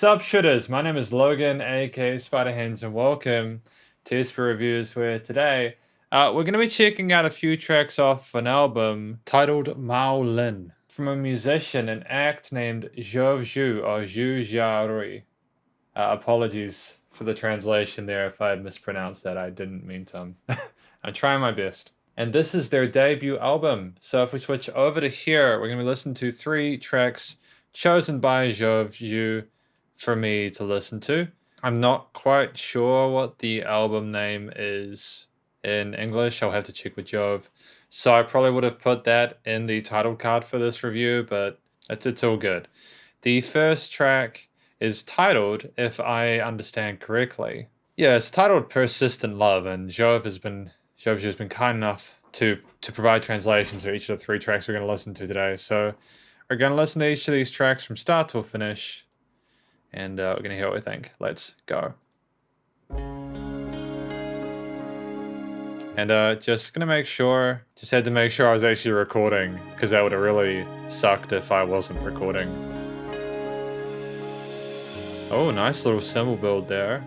Sup shooters, my name is Logan, aka Spiderhands, and welcome to Esper Reviews, where today we're going to be checking out a few tracks off an album titled Mào lín from a musician and act named Jove Zhu or Zhu Jia Rui. Apologies for the translation there if I mispronounced that, I didn't mean to. I'm trying my best. And this is their debut album, so if we switch over to here, we're going to be listening to 3 tracks chosen by Jove Zhu for me to listen to. I'm not quite sure what the album name is in English. I'll have to check with Jove. So I probably would have put that in the title card for this review, but it's all good. The first track is titled, if I understand correctly. Yeah, it's titled Persistent Love, and Jove has been kind enough to provide translations for each of the 3 tracks we're going to listen to today. So we're going to listen to each of these tracks from start to finish, and we're going to hear what we think. Let's go. And just had to make sure I was actually recording, because that would have really sucked if I wasn't recording. Oh, nice little cymbal build there.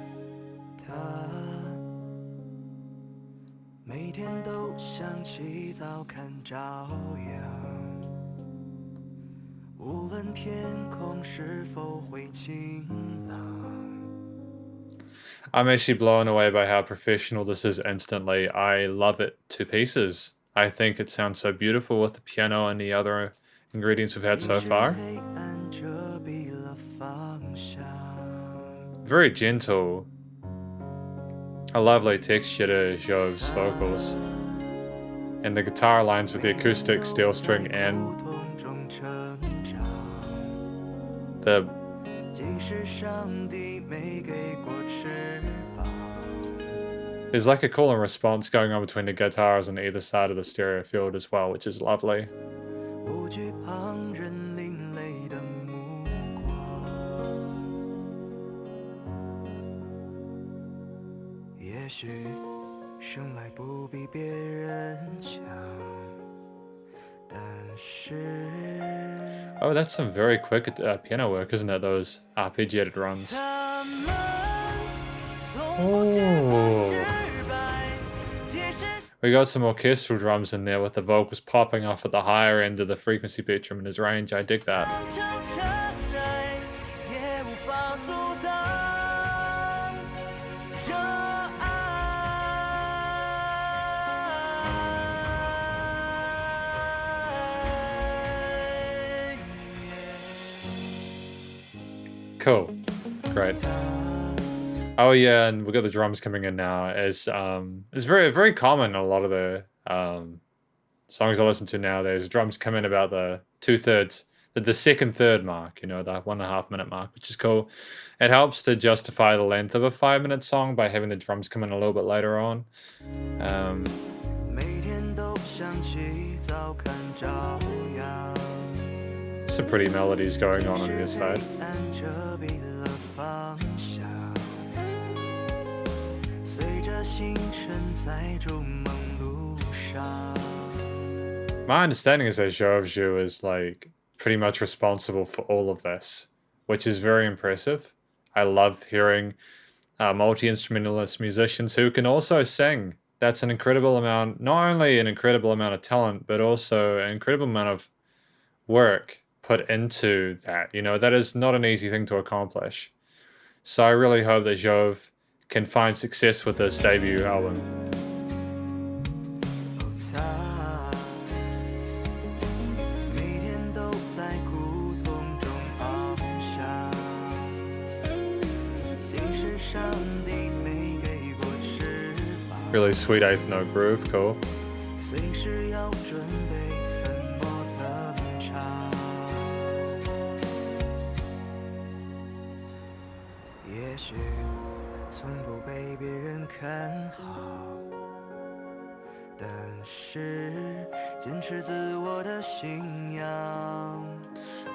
I'm actually blown away by how professional this is instantly. I love it to pieces. I think it sounds so beautiful with the piano and the other ingredients we've had so far. Very gentle. A lovely texture to Jove's vocals. And the guitar lines with the acoustic steel string and there's like a call and response going on between the guitars on either side of the stereo field as well, which is lovely. Oh, that's some very quick piano work, isn't it? Those arpeggiated runs. Oh. We got some orchestral drums in there with the vocals popping off at the higher end of the frequency spectrum in his range. I dig that. Cool. Great. Oh yeah, and we've got the drums coming in now. It's very, very common in a lot of the songs I listen to nowadays. Drums come in about the 2/3, the second third mark, you know, the 1.5 minute mark, which is cool. It helps to justify the length of a 5-minute song by having the drums come in a little bit later on. Some pretty melodies going on this side. My understanding is that Jove Zhu is like pretty much responsible for all of this, which is very impressive. I love hearing multi-instrumentalist musicians who can also sing. That's an incredible amount, not only an incredible amount of talent, but also an incredible amount of work put into that. You know, that is not an easy thing to accomplish. So I really hope that Jove can find success with this debut album. Really sweet 8th note groove, cool.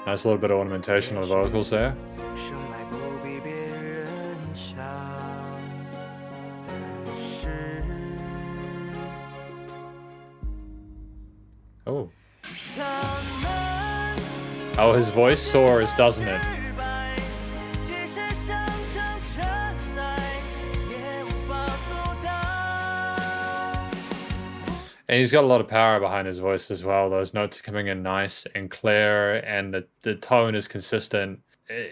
Nice little bit of ornamentation on the vocals there. Oh. Oh, his voice soars, doesn't it? And he's got a lot of power behind his voice as well. Those notes are coming in nice and clear, and the tone is consistent.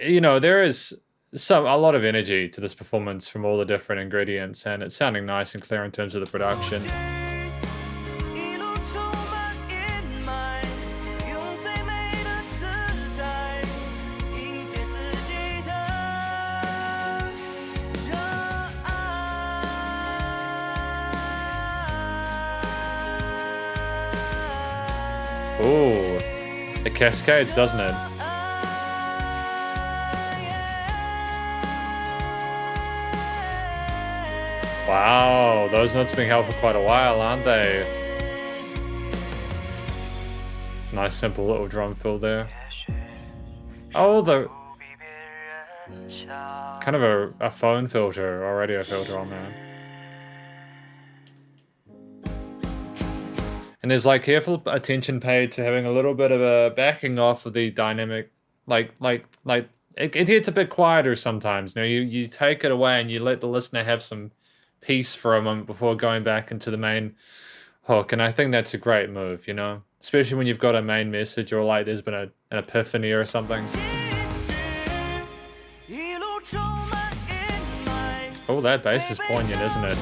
You know, there is a lot of energy to this performance from all the different ingredients, and it's sounding nice and clear in terms of the production. Ooh, it cascades, doesn't it? Wow, those notes being held for quite a while, aren't they? Nice simple little drum fill there. Oh, the kind of a phone filter or radio filter on there. And there's like careful attention paid to having a little bit of a backing off of the dynamic, like it gets a bit quieter sometimes. You know, you take it away and you let the listener have some peace for a moment before going back into the main hook. And I think that's a great move, you know, especially when you've got a main message or like there's been an epiphany or something. Oh, that bass is poignant, isn't it?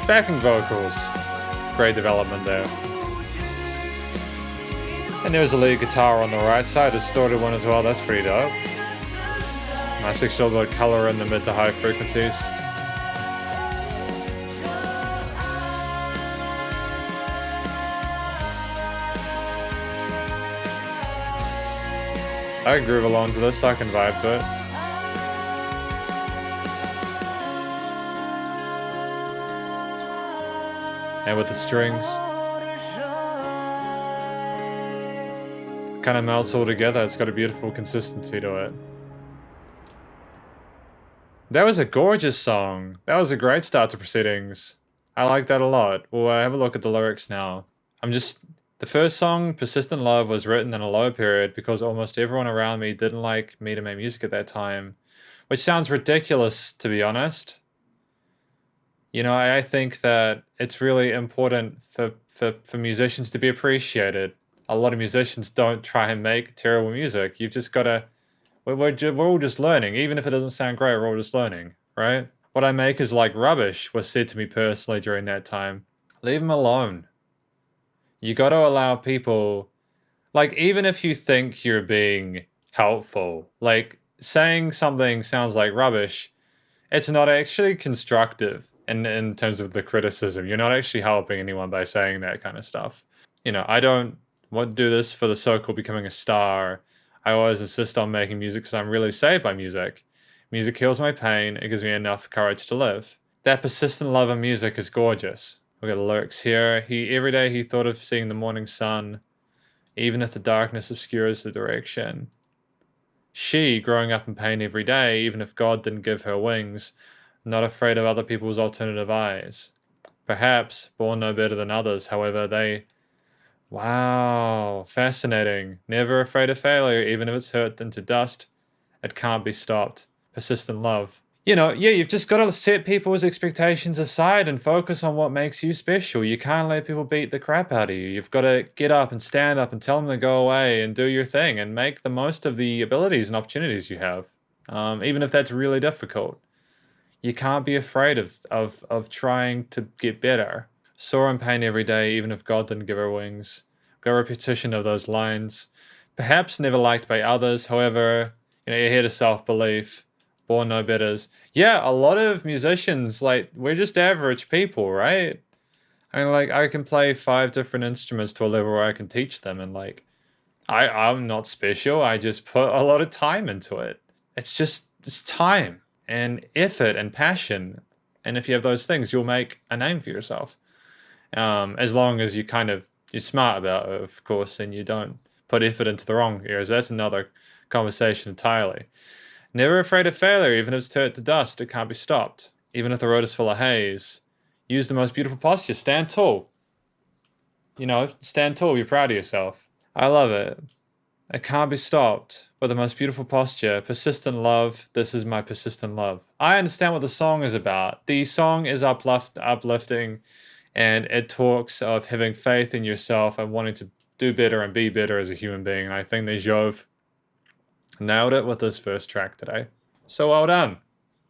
Backing vocals, great development there. And there's a lead guitar on the right side, distorted one as well, that's pretty dope. Nice extra little bit of color in the mid to high frequencies. I can groove along to this, I can vibe to it. And with the strings, kind of melts all together. It's got a beautiful consistency to it. That was a gorgeous song. That was a great start to proceedings. I like that a lot. We'll have a look at the lyrics now. The first song, Persistent Love, was written in a low period because almost everyone around me didn't like me to make music at that time, which sounds ridiculous, to be honest. You know, I think that it's really important for musicians to be appreciated. A lot of musicians don't try and make terrible music. You've just got to... We're all just learning. Even if it doesn't sound great, we're all just learning, right? What I make is like rubbish was said to me personally during that time. Leave them alone. You got to allow people... Like, even if you think you're being helpful, like, saying something sounds like rubbish, it's not actually constructive. In terms of the criticism, you're not actually helping anyone by saying that kind of stuff. You know, I don't want to do this for the so-called becoming a star. I always insist on making music because I'm really saved by music. Music heals my pain. It gives me enough courage to live. That persistent love of music is gorgeous. We've got the lyrics here. Every day he thought of seeing the morning sun, even if the darkness obscures the direction. She, growing up in pain every day, even if God didn't give her wings, not afraid of other people's alternative eyes. Perhaps born no better than others, however, they... Wow, fascinating. Never afraid of failure, even if it's hurt into dust. It can't be stopped. Persistent love. You know, yeah, you've just got to set people's expectations aside and focus on what makes you special. You can't let people beat the crap out of you. You've got to get up and stand up and tell them to go away and do your thing and make the most of the abilities and opportunities you have, even if that's really difficult. You can't be afraid of trying to get better. Saw in pain every day, even if God didn't give her wings. Got a repetition of those lines. Perhaps never liked by others, however, you know, you're here to self-belief. Born no betters. Yeah, a lot of musicians, like, we're just average people, right? I mean, like, I can play 5 different instruments to a level where I can teach them, and, like, I'm not special. I just put a lot of time into it. It's time and effort and passion. And if you have those things, you'll make a name for yourself. As long as you're smart about it, of course, and you don't put effort into the wrong areas. That's another conversation entirely. Never afraid of failure, even if it's turned to dust, it can't be stopped. Even if the road is full of haze. Use the most beautiful posture, stand tall. You know, stand tall, be proud of yourself. I love it. It can't be stopped. With the most beautiful posture, persistent love. This is my persistent love. I understand what the song is about. The song is uplifting, and it talks of having faith in yourself and wanting to do better and be better as a human being. And I think that Jove nailed it with this first track today. So well done.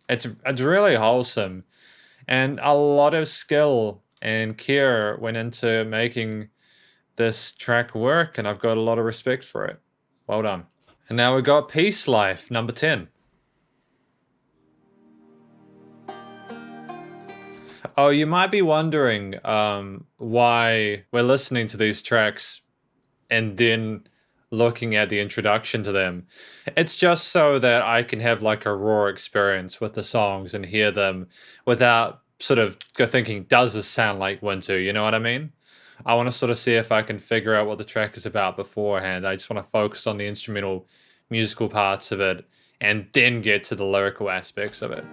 It's really wholesome, and a lot of skill and care went into making this track work, and I've got a lot of respect for it. Well done. And now we got Peace Life, number 10. Oh, you might be wondering why we're listening to these tracks and then looking at the introduction to them. It's just so that I can have like a raw experience with the songs and hear them without sort of thinking, does this sound like Winter? You know what I mean? I want to sort of see if I can figure out what the track is about beforehand. I just want to focus on the instrumental musical parts of it and then get to the lyrical aspects of it.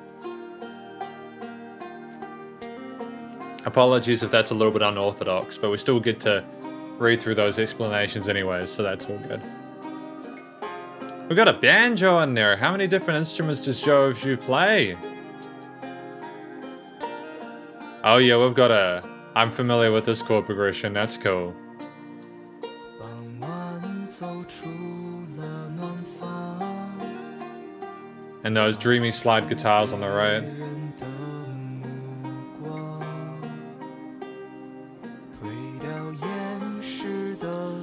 Apologies if that's a little bit unorthodox, but we still get to read through those explanations anyways, so that's all good. We got a banjo in there. How many different instruments does Jove Zhu play? Oh yeah, we've got a... I'm familiar with this chord progression, that's cool. And those dreamy slide guitars on the right.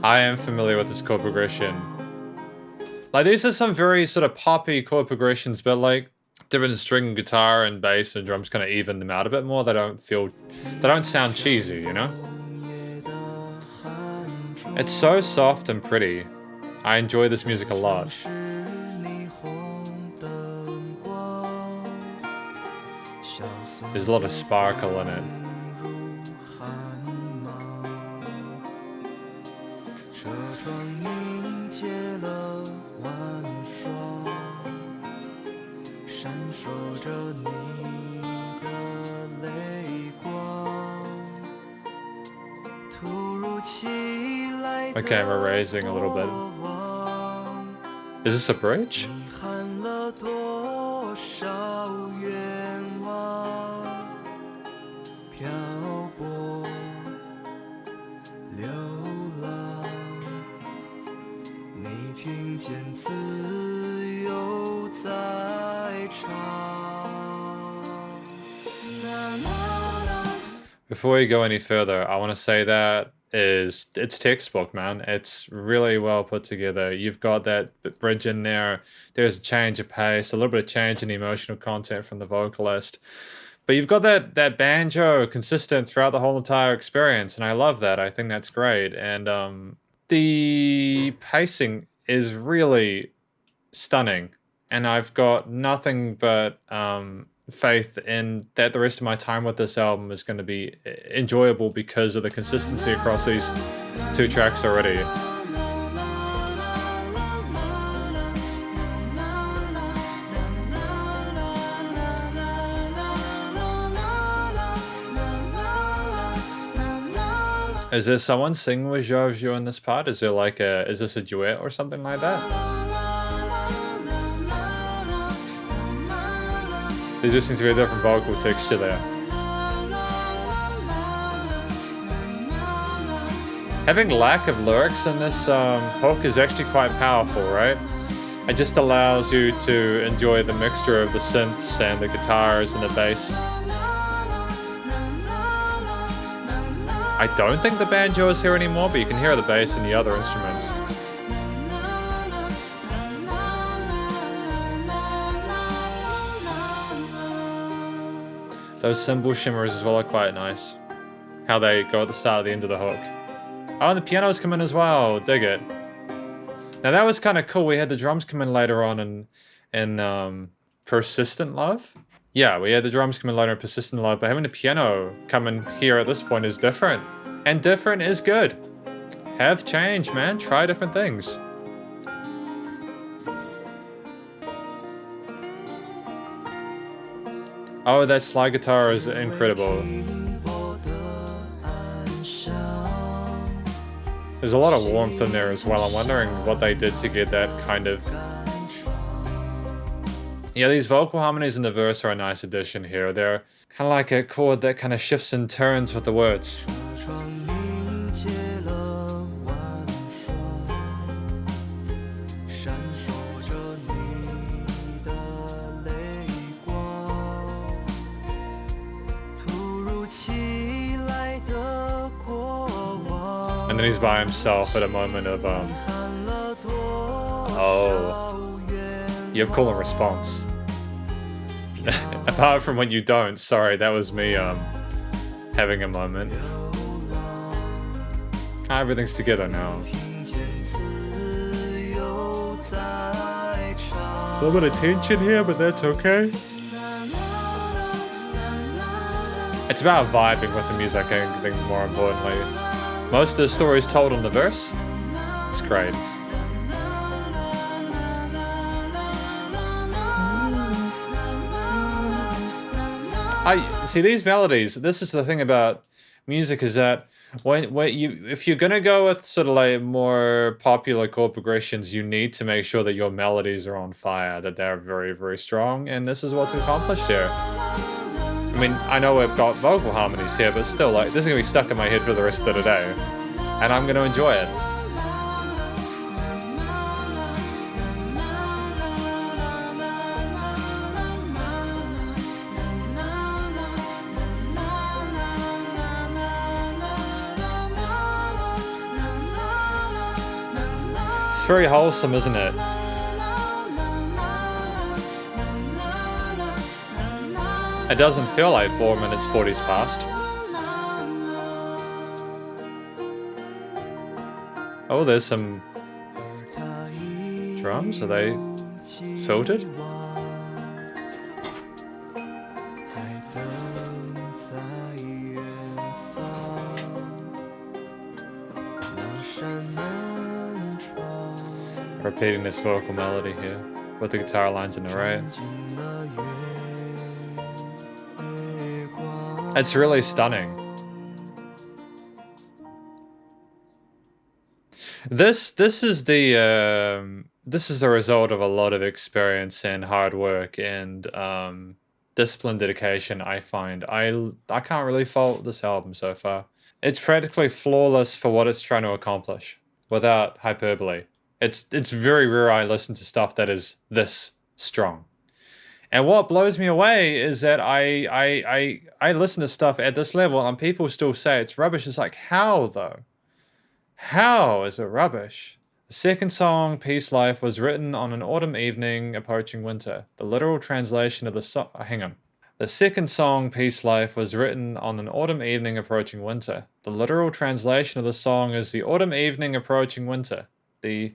I am familiar with this chord progression. Like, these are some very sort of poppy chord progressions, but like different string guitar and bass and drums kind of even them out a bit more. They don't sound cheesy, you know? It's so soft and pretty. I enjoy this music a lot. There's a lot of sparkle in it. Okay, we're raising a little bit. Is this a bridge? Before we go any further, I want to say that it's textbook, man. It's really well put together. You've got that bridge in there. There's a change of pace, a little bit of change in the emotional content from the vocalist. But you've got that banjo consistent throughout the whole entire experience, and I love that. I think that's great. And the pacing is really stunning. And I've got nothing but faith in that the rest of my time with this album is going to be enjoyable because of the consistency across these two tracks already. Is there someone singing with Jove Zhu in this part? Is this a duet or something like that? There just seems to be a different vocal texture there. Having lack of lyrics in this hook is actually quite powerful, right? It just allows you to enjoy the mixture of the synths and the guitars and the bass. I don't think the banjo is here anymore, but you can hear the bass and the other instruments. Those cymbal shimmers as well are quite nice. How they go at the start and the end of the hook. Oh, and the pianos come in as well. Dig it. Now that was kind of cool. We had the drums come in later on in Persistent Love. Yeah, we had the drums come in later in Persistent Love, but having the piano come in here at this point is different. And different is good. Have change, man. Try different things. Oh, that slide guitar is incredible. There's a lot of warmth in there as well. I'm wondering what they did to get that kind of... Yeah, these vocal harmonies in the verse are a nice addition here. They're kind of like a chord that kind of shifts and turns with the words. And then he's by himself at a moment of, oh, you have call and response. Apart from when you don't, sorry, that was me, having a moment. Everything's together now. A little bit of tension here, but that's okay. It's about vibing with the music, I think, more importantly. Most of the story is told in the verse. It's great. I see these melodies. This is the thing about music, is that if you're gonna go with sort of like more popular chord progressions, you need to make sure that your melodies are on fire, that they're very, very strong, and this is what's accomplished here. I mean, I know we've got vocal harmonies here, but still, like, this is gonna be stuck in my head for the rest of the day, and I'm gonna enjoy it. It's very wholesome, isn't it? It doesn't feel like 4 minutes 40's past. Oh, there's some drums. Are they filtered? Repeating this vocal melody here with the guitar lines in the right. It's really stunning. This is the result of a lot of experience and hard work and discipline, dedication. I find I can't really fault this album so far. It's practically flawless for what it's trying to accomplish, without hyperbole. It's very rare I listen to stuff that is this strong. And what blows me away is that I listen to stuff at this level and people still say it's rubbish. It's like, how though? How is it rubbish? The second song, Peace Life, was written on an autumn evening approaching winter. The literal translation of the song... hang on. The second song, Peace Life, was written on an autumn evening approaching winter. The literal translation of the song is the autumn evening approaching winter. The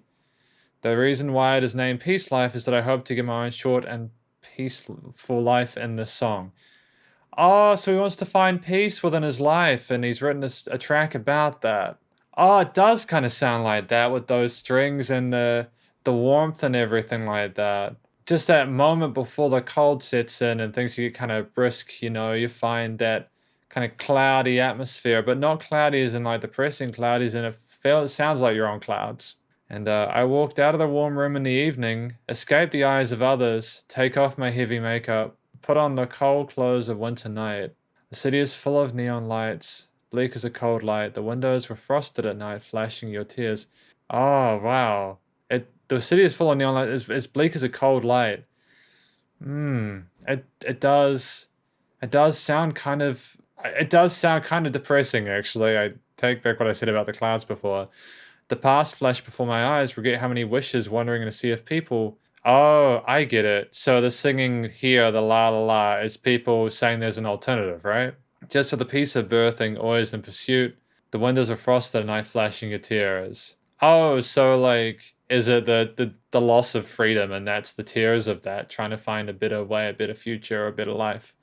reason why it is named Peace Life is that I hope to get my own short and peaceful life in this song. Oh, so he wants to find peace within his life, and he's written a track about that. Oh, it does kind of sound like that with those strings and the warmth and everything like that. Just that moment before the cold sets in and things get kind of brisk, you know, you find that kind of cloudy atmosphere, but not cloudy as in like depressing, cloudy as in it sounds like you're on clouds. And I walked out of the warm room in the evening, escaped the eyes of others, take off my heavy makeup, put on the cold clothes of winter night. The city is full of neon lights, bleak as a cold light. The windows were frosted at night, flashing your tears. Oh, wow. The city is full of neon lights. It's bleak as a cold light. It does sound kind of depressing, actually. I take back what I said about the clouds before. The past flashed before my eyes, regret how many wishes, wandering in a sea of people. Oh, I get it. So the singing here, the la la la, is people saying there's an alternative, right? Just for the peace of birthing, always in pursuit. The windows are frosted, night flashing your tears. Oh, so like, is it the loss of freedom, and that's the tears of that, trying to find a better way, a better future, a better life.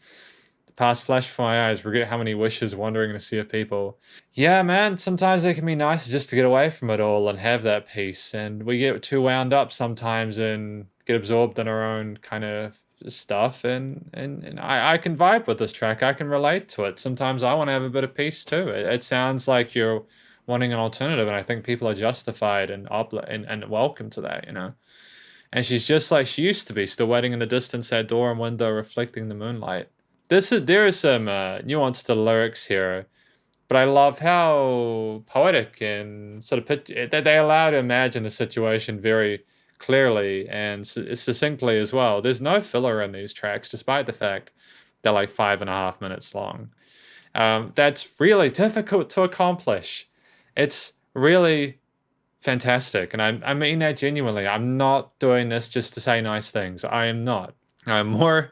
Past flash before my eyes, regret how many wishes, wandering in a sea of people. Yeah, man, sometimes it can be nice just to get away from it all and have that peace. And we get too wound up sometimes and get absorbed in our own kind of stuff. And I can vibe with this track. I can relate to it. Sometimes I want to have a bit of peace too. It sounds like you're wanting an alternative, and I think people are justified and welcome to that, you know. And she's just like she used to be, still waiting in the distance, that door and window reflecting the moonlight. There is some nuance to the lyrics here, but I love how poetic and sort of that they allow to imagine the situation very clearly and succinctly as well. There's no filler in these tracks, despite the fact they're like 5.5 minutes long. That's really difficult to accomplish. It's really fantastic, and I mean that genuinely. I'm not doing this just to say nice things. I am not. I'm more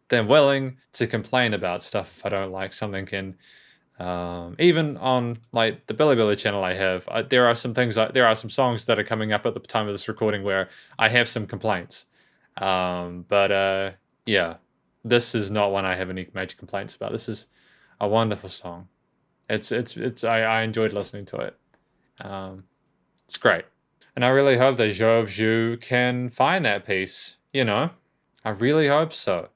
than willing to complain about stuff if I don't like something. Even on like the Billy channel I have, there are some songs that are coming up at the time of this recording where I have some complaints. Yeah, this is not one I have any major complaints about. This is a wonderful song. I enjoyed listening to it. It's great. And I really hope that Jove Zhu can find that peace, you know? I really hope so.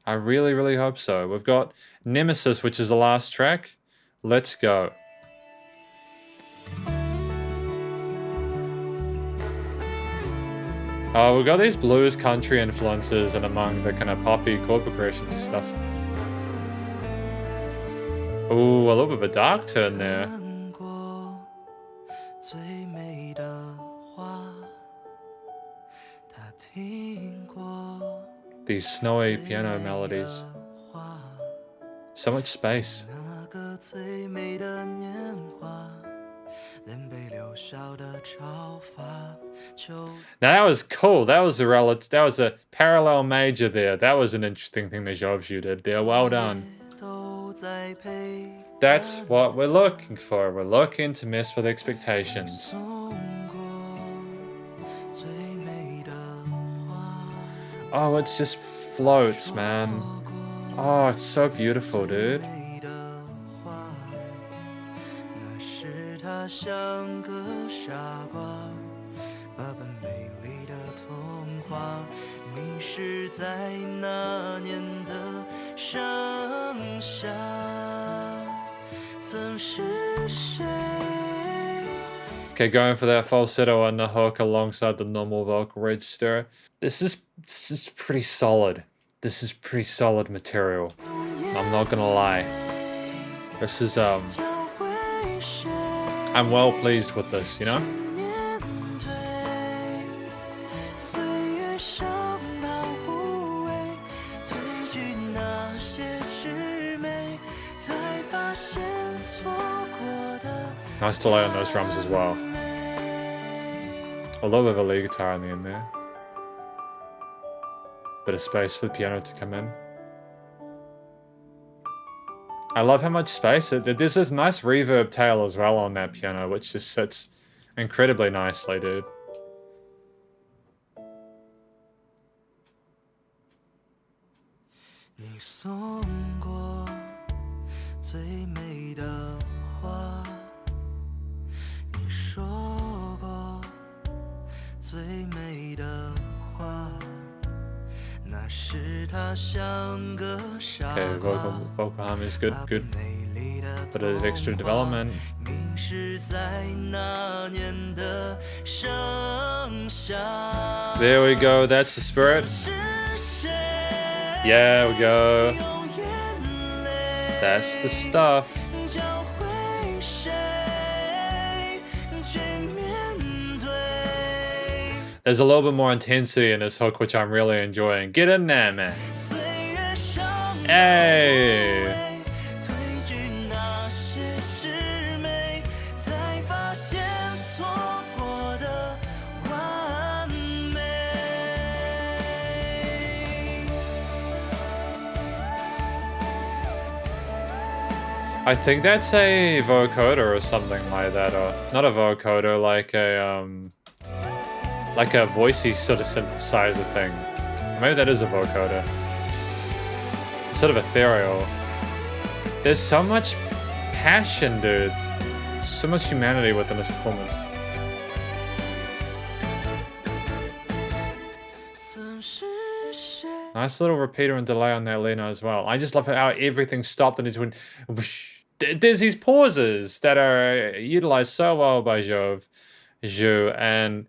I really, really hope so. We've got Nemesis, which is the last track. Let's go. Oh, we've got these blues country influences and among the kind of poppy chord progressions and stuff. Ooh, a little bit of a dark turn there. These snowy piano melodies. So much space. Now that was cool. That was a parallel major there. That was an interesting thing that Jove Zhu did there. Well done. That's what we're looking for. We're looking to mess with expectations. Oh, it just floats, man. Oh, it's so beautiful, dude. Okay, going for that falsetto on the hook alongside the normal vocal register. This is pretty solid. This is pretty solid material. I'm not gonna lie. This is I'm well pleased with this, you know? Nice delay on those drums as well. A little bit of a lead guitar in the end there. Bit of space for the piano to come in. I love how much space. There's this nice reverb tail as well on that piano, which just sits incredibly nicely, dude. Okay, vocal harmony is good. Bit of extra development. There we go, that's the spirit. Yeah, we go. That's the stuff. There's a little bit more intensity in this hook, which I'm really enjoying. Get in there, man. Hey! I think that's a vocoder or something like that, or not a vocoder, like a voicey sort of synthesizer thing. Maybe that is a vocoder. Sort of ethereal. There's so much passion, dude. So much humanity within this performance. Nice little repeater and delay on that Lena as well. I just love how everything stopped and it went whoosh, there's these pauses that are utilized so well by Jove Zhu, and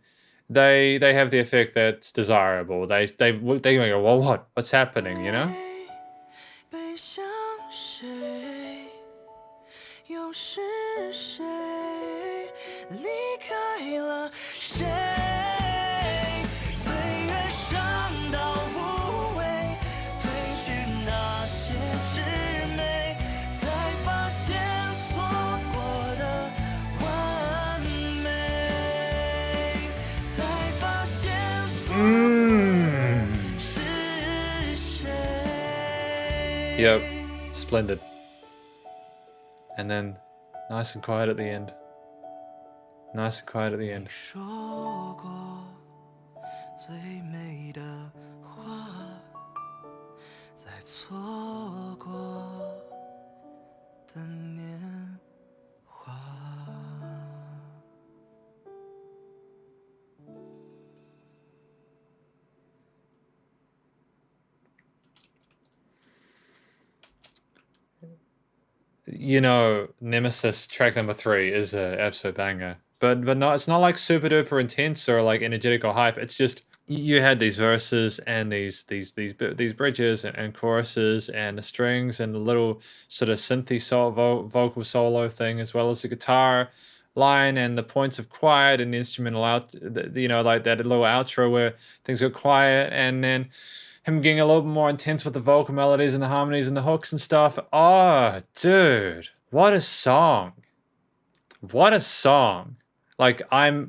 they have the effect that's desirable. They go, well, what's happening, you know? 背向谁，又是谁离开了谁？岁月伤到无味，褪去那些稚美，才发现错过的完美，才发现错过的是谁。 Yep, splendid. And then nice and quiet at the end. Nice and quiet at the end. 说过最美的话，在错过的年华。You know, Nemesis track number 3 is a absolute banger, but no, it's not like super duper intense or like energetic or hype. It's just you had these verses and these bridges and choruses and the strings and the little sort of synthy vocal solo thing, as well as the guitar line and the points of quiet and the instrumental you know, like that little outro where things go quiet, and then him getting a little bit more intense with the vocal melodies and the harmonies and the hooks and stuff. Oh, dude, what a song! What a song! Like I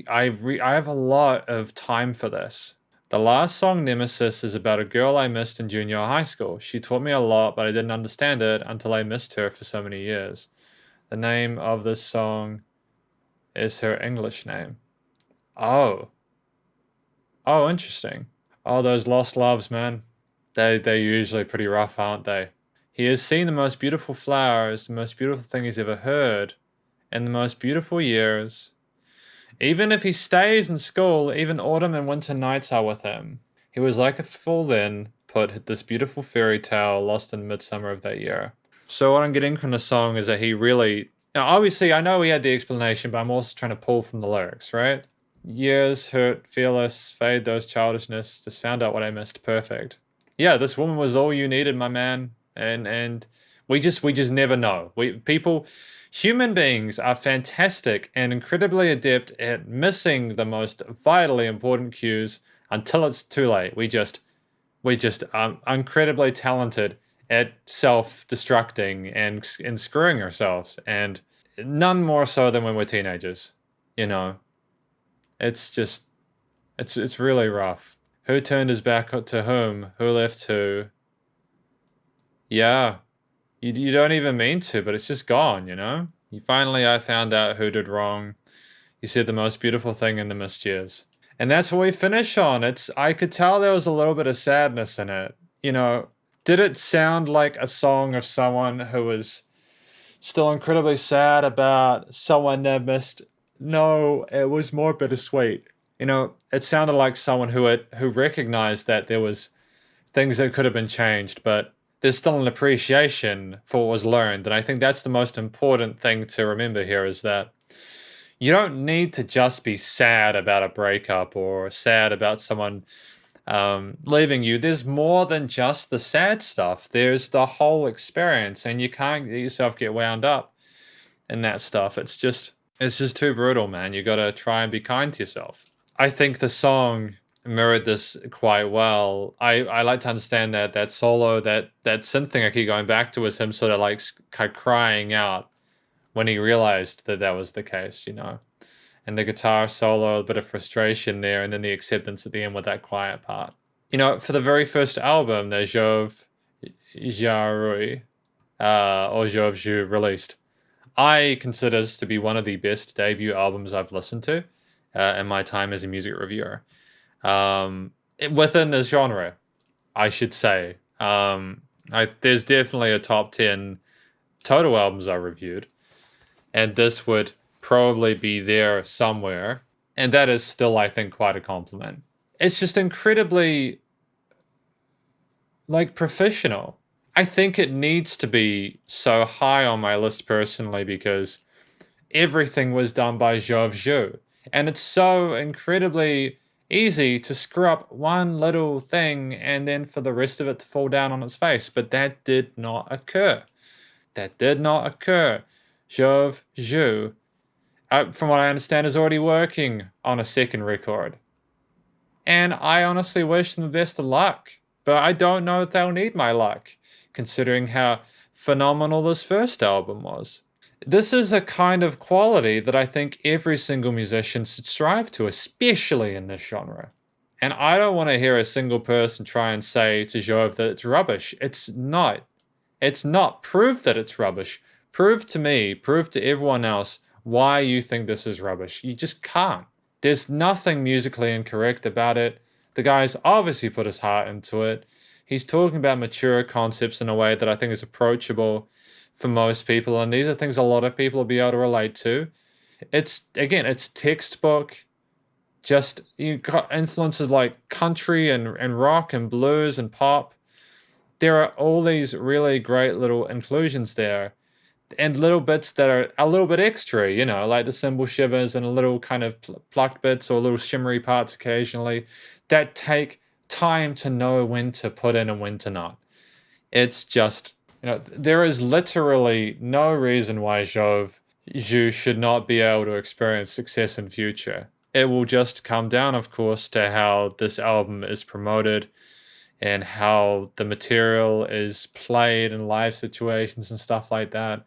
have a lot of time for this. The last song, Nemesis, is about a girl I missed in junior high school. She taught me a lot, but I didn't understand it until I missed her for so many years. The name of this song is her English name. Oh. Oh, interesting. Oh, those lost loves, man. They're usually pretty rough, aren't they? He has seen the most beautiful flowers, the most beautiful thing he's ever heard, and the most beautiful years. Even if he stays in school, even autumn and winter nights are with him. He was like a fool then, put this beautiful fairy tale lost in midsummer of that year. So what I'm getting from the song is that he really... Now, obviously, I know we had the explanation, but I'm also trying to pull from the lyrics, right? Years hurt, fearless, fade those childishness, just found out what I missed, perfect. Yeah, this woman was all you needed, my man. And we just never know. Human beings are fantastic and incredibly adept at missing the most vitally important cues until it's too late. We just incredibly talented at self-destructing and screwing ourselves, and none more so than when we're teenagers, you know. It's really rough. Who turned his back to whom? Who left who? Yeah. You don't even mean to, but it's just gone, you know? Finally, I found out who did wrong. You said the most beautiful thing in the missed years. And that's what we finish on. I could tell there was a little bit of sadness in it. You know, did it sound like a song of someone who was still incredibly sad about someone they missed? No, it was more bittersweet. You know, it sounded like someone who recognized that there was things that could have been changed, but there's still an appreciation for what was learned. And I think that's the most important thing to remember here, is that you don't need to just be sad about a breakup or sad about someone leaving you. There's more than just the sad stuff. There's the whole experience, and you can't let yourself get wound up in that stuff. It's just too brutal, man. You gotta try and be kind to yourself. I think the song mirrored this quite well. I like to understand that solo, that synth thing I keep going back to, was him sort of like crying out when he realized that was the case, you know. And the guitar solo, a bit of frustration there, and then the acceptance at the end with that quiet part. You know, for the very first album that Jove Zhu or Jove Zhu released, I consider this to be one of the best debut albums I've listened to in my time as a music reviewer. Within this genre, I should say. There's definitely a top 10 total albums I reviewed, and this would probably be there somewhere, and that is still, I think, quite a compliment. It's just incredibly, like, professional. I think it needs to be so high on my list personally because everything was done by Jove Zhu. And it's so incredibly easy to screw up one little thing and then for the rest of it to fall down on its face. But that did not occur. That did not occur. Jove Zhu, from what I understand, is already working on a second record. And I honestly wish them the best of luck. But I don't know if they'll need my luck, considering how phenomenal this first album was. This is a kind of quality that I think every single musician should strive to, especially in this genre. And I don't want to hear a single person try and say to Jove that it's rubbish. It's not. It's not. Prove that it's rubbish. Prove to me, prove to everyone else why you think this is rubbish. You just can't. There's nothing musically incorrect about it. The guy's obviously put his heart into it. He's talking about mature concepts in a way that I think is approachable for most people, and these are things a lot of people will be able to relate to. It's textbook. Just you got influences like country and rock and blues and pop. There are all these really great little inclusions there, and little bits that are a little bit extra, like the cymbal shivers and a little kind of plucked bits or little shimmery parts occasionally that take time to know when to put in and when to not. It's just, there is literally no reason why Jove Zhu should not be able to experience success in future. It will just come down, of course, to how this album is promoted and how the material is played in live situations and stuff like that.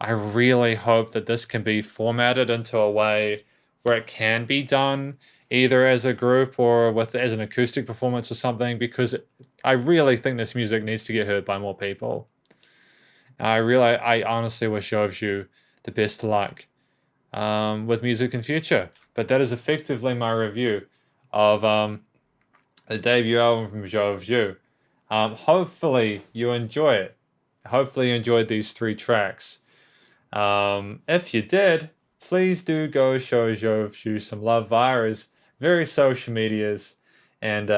I really hope that this can be formatted into a way where it can be done either as a group or as an acoustic performance or something, because I really think this music needs to get heard by more people. I honestly wish Jove Zhu the best of luck with music in future. But that is effectively my review of the debut album from Jove Zhu. Hopefully you enjoy it. Hopefully you enjoyed these 3 tracks. If you did, please do go show Jove Zhu some love via his various social medias and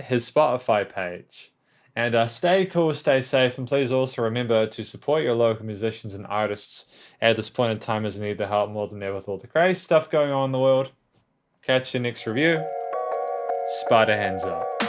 his Spotify page. And stay cool, stay safe, and please also remember to support your local musicians and artists at this point in time as they need the help more than ever with all the crazy stuff going on in the world. Catch you next review. Spider hands up.